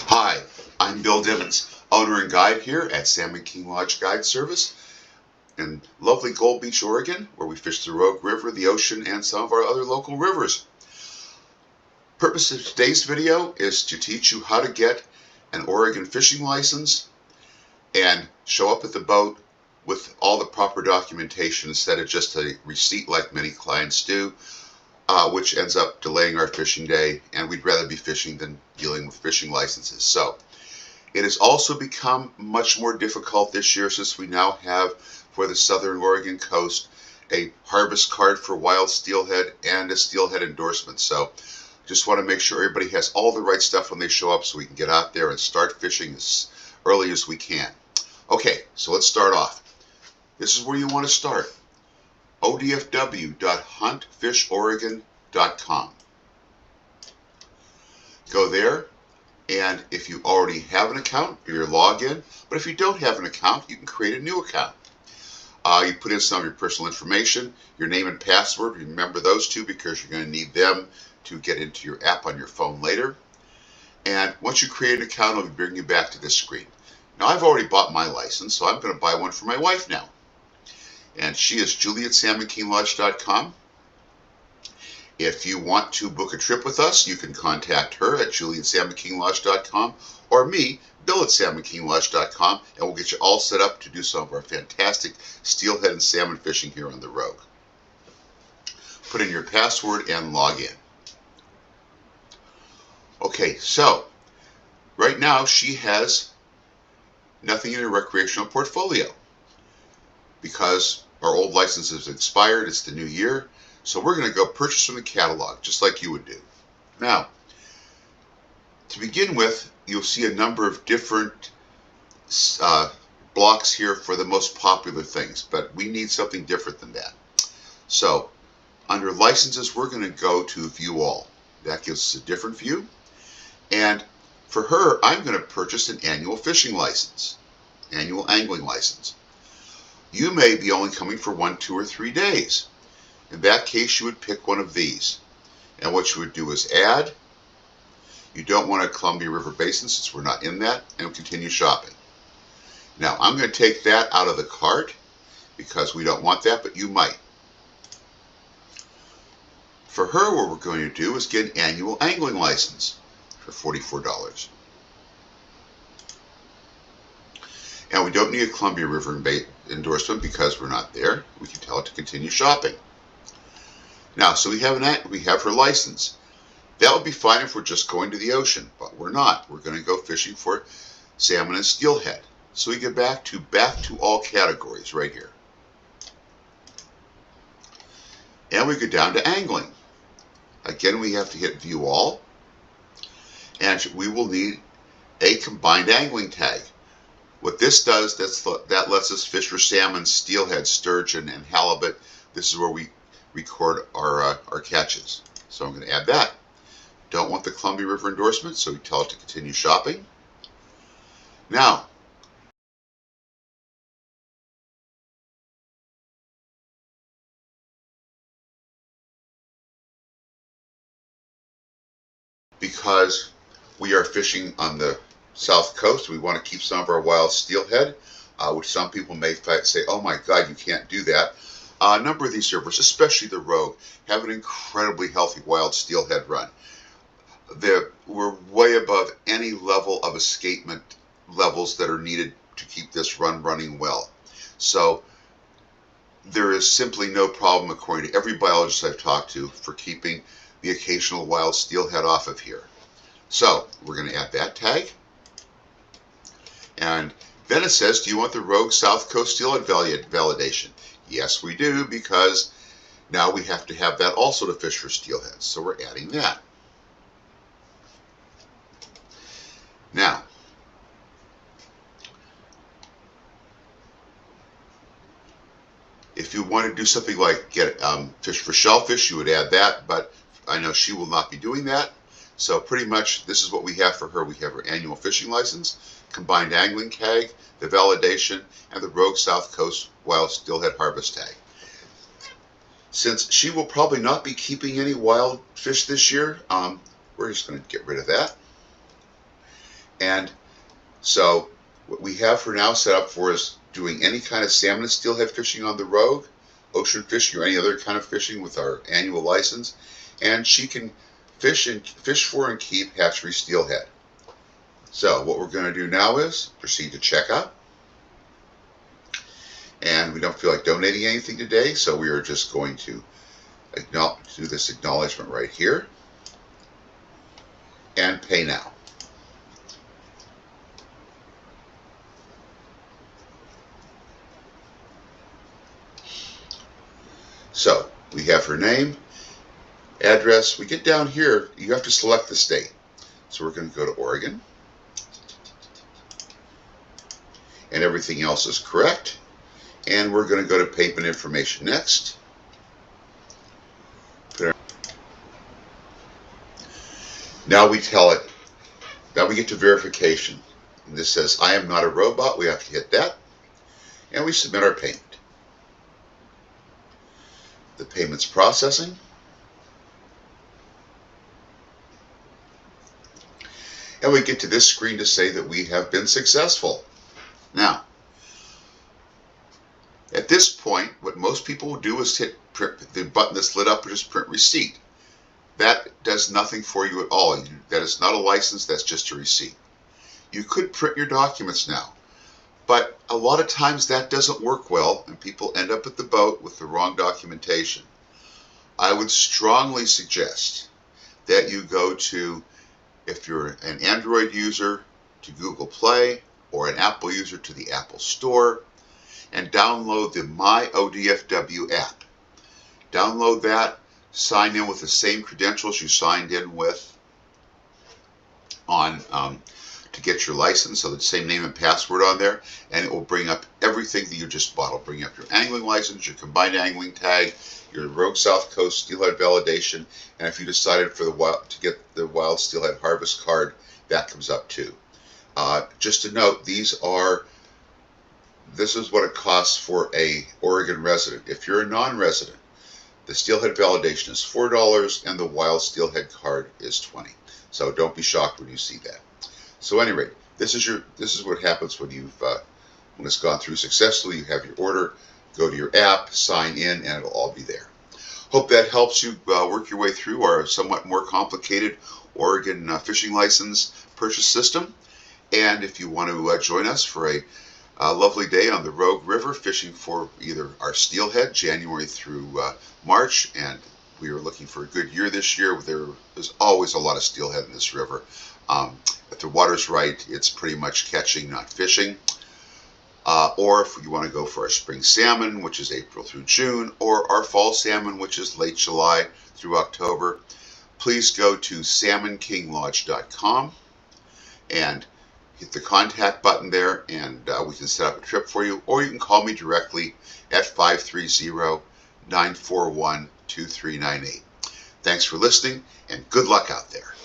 Hi, I'm Bill Dimmons, owner and guide here at Salmon King Lodge Guide Service in lovely Gold Beach, Oregon, where we fish the Rogue River, the ocean, and some of our other local rivers. Purpose of today's video is to teach you how to get an Oregon fishing license and show up at the boat with all the proper documentation instead of just a receipt like many clients do, which ends up delaying our fishing day, and we'd rather be fishing than dealing with fishing licenses. So it has also become much more difficult this year since we now have for the southern Oregon coast a harvest card for wild steelhead and a steelhead endorsement. So just want to make sure everybody has all the right stuff when they show up so we can get out there and start fishing as early as we can. Okay, so let's start off. This is where you want to start. odfw.huntfishoregon.com. Go there, and if you already have an account, your login. But if you don't have an account, you can create a new account. You put in some of your personal information, your name and password. Remember those two because you're going to need them to get into your app on your phone later. And once you create an account, it'll bring you back to this screen. Now, I've already bought my license, so I'm going to buy one for my wife now. And she is Julie at salmonkinglodge.com. If you want to book a trip with us, you can contact her at Julie at salmonkinglodge.com or me, Bill at salmonkinglodge.com, and we'll get you all set up to do some of our fantastic steelhead and salmon fishing here on the Rogue. Put in your password and log in. Okay, so right now she has nothing in her recreational portfolio because our old license has expired. It's the new year. So we're going to go purchase from the catalog, just like you would do. Now, to begin with, you'll see a number of different blocks here for the most popular things, but we need something different than that. So, under licenses, we're going to go to View All. That gives us a different view. And for her, I'm going to purchase an annual fishing license, annual angling license. You may be only coming for 1, 2, or 3 days. In that case, you would pick one of these. And what you would do is add. You don't want a Columbia River Basin since we're not in that, and continue shopping. Now, I'm going to take that out of the cart because we don't want that, but you might. For her, what we're going to do is get an annual angling license for $44. And we don't need a Columbia River endorsement because we're not there. We can tell it to continue shopping. Now, so we have her license. That would be fine if we're just going to the ocean, but we're not. We're going to go fishing for salmon and steelhead. So we get back to all categories right here. And we go down to angling. Again, we have to hit View All. And we will need a combined angling tag. What this does, that lets us fish for salmon, steelhead, sturgeon, and halibut. This is where we record our catches. So I'm going to add that. Don't want the Columbia River endorsement, so we tell it to continue shopping. Now, because we are fishing on the south coast, we want to keep some of our wild steelhead, which some people may say, oh my God, you can't do that. A number of these rivers, especially the Rogue, have an incredibly healthy wild steelhead run. We're way above any level of escapement levels that are needed to keep this run running well. So there is simply no problem, according to every biologist I've talked to, for keeping the occasional wild steelhead off of here. So we're going to add that tag. And then it says, do you want the Rogue South Coast Steelhead validation? Yes, we do, because now we have to have that also to fish for steelhead. So we're adding that. Now, if you want to do something like get fish for shellfish, you would add that, but I know she will not be doing that. So pretty much this is what we have for her. We have her annual fishing license, combined angling tag, the validation, and the Rogue South Coast Wild Steelhead Harvest tag. Since she will probably not be keeping any wild fish this year, we're just going to get rid of that. And so what we have for now set up for is doing any kind of salmon and steelhead fishing on the Rogue, ocean fishing or any other kind of fishing with our annual license. And she can fish for and keep hatchery steelhead. So what we're going to do now is proceed to checkout. And we don't feel like donating anything today, so we are just going to do this acknowledgement right here and pay now. So we have her name, address. We get down here, you have to select the state. So we're going to go to Oregon. And everything else is correct. And we're going to go to payment information next. Now we tell it, now we get to verification. And this says, I am not a robot. We have to hit that. And we submit our payment. The payment's processing. And we get to this screen to say that we have been successful. Now, at this point, what most people will do is hit print, the button that's lit up, or just print receipt. That does nothing for you at all. That is not a license, that's just a receipt. You could print your documents now, but a lot of times that doesn't work well, and people end up at the boat with the wrong documentation. I would strongly suggest that you go to, if you're an Android user, to Google Play, or an Apple user to the Apple Store, and download the My ODFW app. Download that, sign in with the same credentials you signed in with on to get your license, so the same name and password on there, and it will bring up everything that you just bought. It'll bring up your angling license, your combined angling tag, your Rogue South Coast Steelhead validation, and if you decided for to get the Wild Steelhead Harvest card, that comes up too. Just to note, this is what it costs for a Oregon resident. If you're a non-resident, the Steelhead validation is $4 and the Wild Steelhead card is $20. So don't be shocked when you see that. So at any rate, this is what happens when when it's gone through successfully. You have your order, go to your app, sign in, and it'll all be there. Hope that helps you work your way through our somewhat more complicated Oregon fishing license purchase system. And if you want to join us for a lovely day on the Rogue River fishing for either our steelhead, January through March, and we are looking for a good year this year. There's always a lot of steelhead in this river. If the water's right, it's pretty much catching, not fishing. Or if you want to go for our spring salmon, which is April through June, or our fall salmon, which is late July through October, please go to salmonkinglodge.com and hit the contact button there, and we can set up a trip for you, or you can call me directly at 530-941-2398. Thanks for listening, and good luck out there.